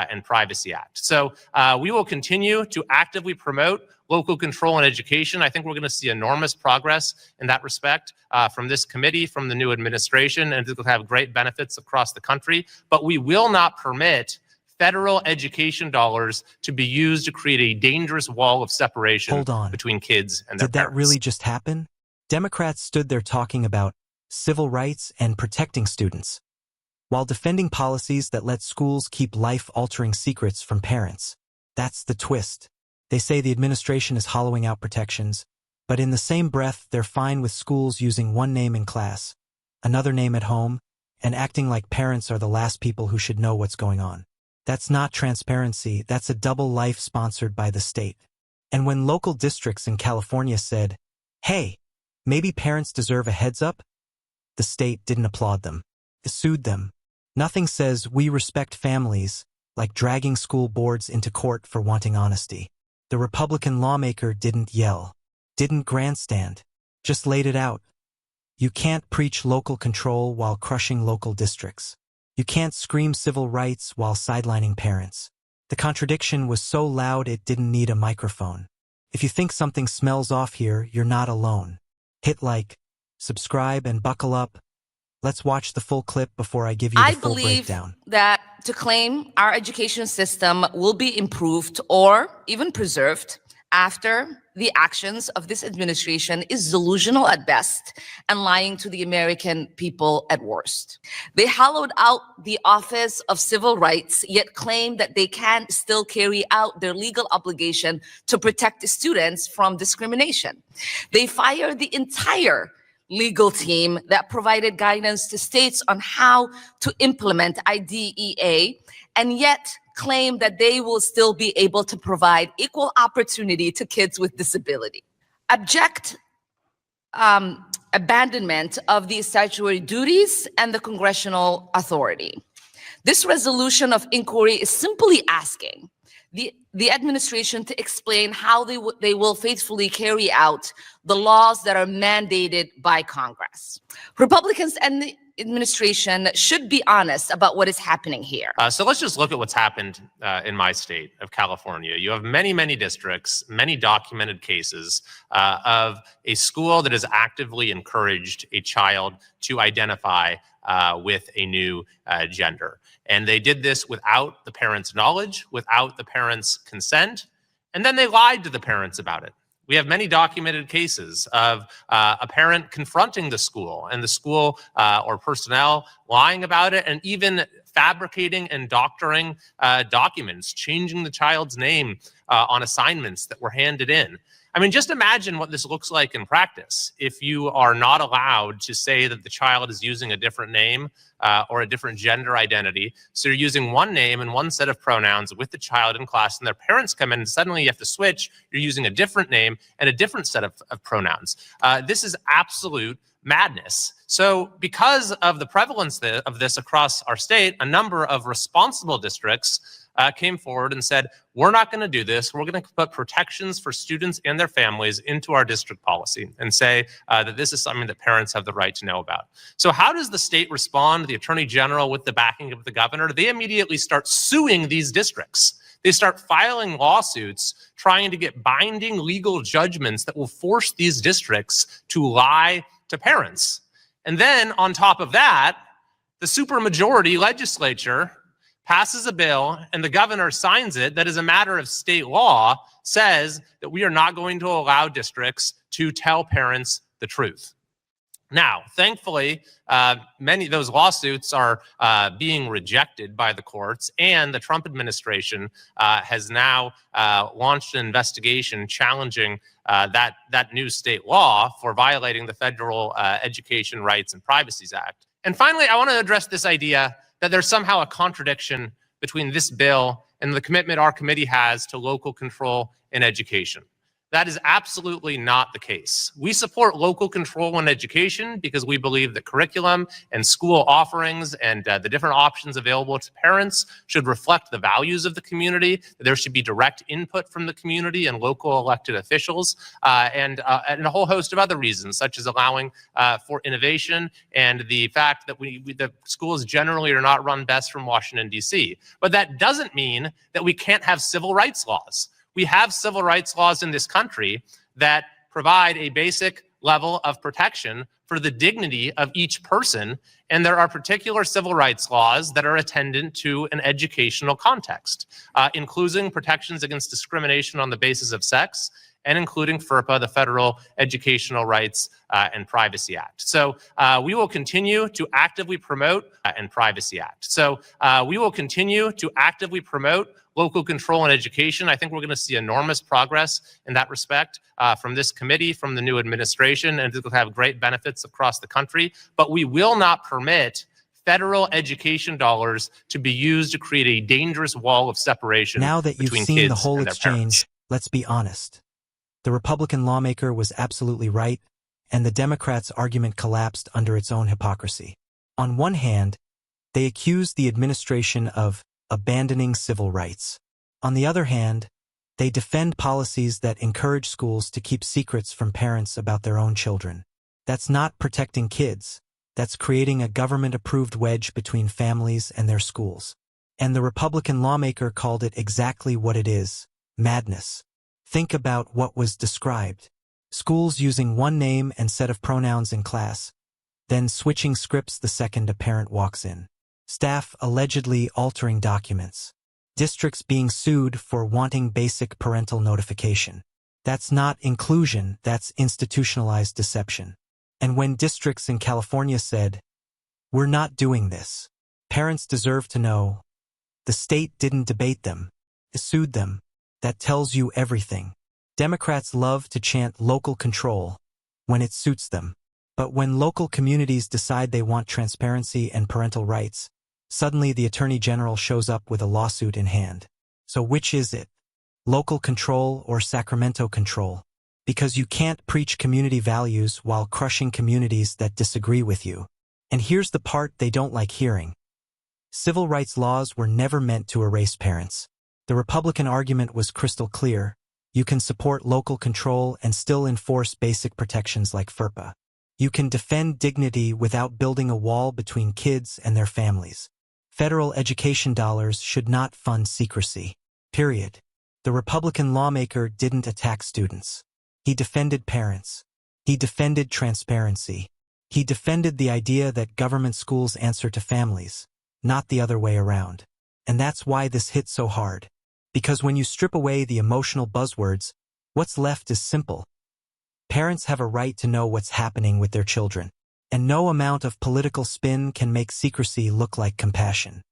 and Privacy Act. So we will continue to actively promote local control in education. I think we're going to see enormous progress in that respect from this committee, from the new administration, and it will have great benefits across the country. But we will not permit federal education dollars to be used to create a dangerous wall of separation between kids and their parents. Did that really just happen? Democrats stood there talking about civil rights and protecting students, while defending policies that let schools keep life-altering secrets from parents. That's the twist. They say the administration is hollowing out protections, but in the same breath, they're fine with schools using one name in class, another name at home, and acting like parents are the last people who should know what's going on. That's not transparency, that's a double life sponsored by the state. And when local districts in California said, hey, maybe parents deserve a heads up, the state didn't applaud them. It sued them. Nothing says we respect families like dragging school boards into court for wanting honesty. The Republican lawmaker didn't yell, didn't grandstand, just laid it out. You can't preach local control while crushing local districts. You can't scream civil rights while sidelining parents. The contradiction was so loud it didn't need a microphone. If you think something smells off here, you're not alone. Hit like, subscribe, and buckle up. Let's watch the full clip before I give you the full breakdown. I believe that to claim our education system will be improved or even preserved after the actions of this administration is delusional at best and lying to the American people at worst. They hollowed out the Office of Civil Rights, yet claim that they can still carry out their legal obligation to protect students from discrimination. They fired the entire legal team that provided guidance to states on how to implement IDEA, and yet claim that they will still be able to provide equal opportunity to kids with disability. Abject abandonment of the statutory duties and the congressional authority. This resolution of inquiry is simply asking the administration to explain how they will faithfully carry out the laws that are mandated by Congress. Republicans and the administration should be honest about what is happening here. So let's just look at what's happened in my state of California. You have many, many districts, many documented cases of a school that has actively encouraged a child to identify with a new gender. And they did this without the parents' knowledge, without the parents' consent, and then they lied to the parents about it. We have many documented cases of a parent confronting the school and the school or personnel lying about it and even fabricating and doctoring documents, changing the child's name on assignments that were handed in. I mean, just imagine what this looks like in practice if you are not allowed to say that the child is using a different name or a different gender identity. So you're using one name and one set of pronouns with the child in class, and their parents come in and suddenly you have to switch. You're using a different name and a different set of pronouns. This is absolute madness. So because of the prevalence of this across our state, a number of responsible districts came forward and said, we're not going to do this. We're going to put protections for students and their families into our district policy and say that this is something that parents have the right to know about. So how does the state respond? The Attorney General, with the backing of the governor, they immediately start suing these districts. They start filing lawsuits trying to get binding legal judgments that will force these districts to lie to parents. And then on top of that, the supermajority legislature passes a bill and the governor signs it that, as a matter of state law, says that we are not going to allow districts to tell parents the truth. Now, thankfully, many of those lawsuits are being rejected by the courts, and the Trump administration has now launched an investigation challenging that new state law for violating the Federal Education Rights and Privacy Act. And finally, I want to address this idea that there's somehow a contradiction between this bill and the commitment our committee has to local control in education. That is absolutely not the case. We support local control in education because we believe that curriculum and school offerings and the different options available to parents should reflect the values of the community. That there should be direct input from the community and local elected officials, and a whole host of other reasons, such as allowing for innovation and the fact that the schools generally are not run best from Washington, D.C. But that doesn't mean that we can't have civil rights laws. We have civil rights laws in this country that provide a basic level of protection for the dignity of each person. And there are particular civil rights laws that are attendant to an educational context, including protections against discrimination on the basis of sex, and including FERPA, the Federal Educational Rights and Privacy Act. So we will continue to actively promote local control in education. I think we're going to see enormous progress in that respect from this committee, from the new administration, and it will have great benefits across the country. But we will not permit federal education dollars to be used to create a dangerous wall of separation Now that you've between seen kids the whole and their exchange, parents. let's be honest. The Republican lawmaker was absolutely right, and the Democrats' argument collapsed under its own hypocrisy. On one hand, they accused the administration of abandoning civil rights. On the other hand, they defend policies that encourage schools to keep secrets from parents about their own children. That's not protecting kids. That's creating a government-approved wedge between families and their schools. And the Republican lawmaker called it exactly what it is: madness. Think about what was described. Schools using one name and set of pronouns in class, then switching scripts the second a parent walks in. Staff allegedly altering documents. Districts being sued for wanting basic parental notification. That's not inclusion, that's institutionalized deception. And when districts in California said, "We're not doing this," parents deserve to know the state didn't debate them, it sued them. That tells you everything. Democrats love to chant local control when it suits them. But when local communities decide they want transparency and parental rights, suddenly the Attorney General shows up with a lawsuit in hand. So which is it? Local control or Sacramento control? Because you can't preach community values while crushing communities that disagree with you. And here's the part they don't like hearing. Civil rights laws were never meant to erase parents. The Republican argument was crystal clear. You can support local control and still enforce basic protections like FERPA. You can defend dignity without building a wall between kids and their families. Federal education dollars should not fund secrecy. Period. The Republican lawmaker didn't attack students. He defended parents. He defended transparency. He defended the idea that government schools answer to families, not the other way around. And that's why this hit so hard. Because when you strip away the emotional buzzwords, what's left is simple. Parents have a right to know what's happening with their children, and no amount of political spin can make secrecy look like compassion.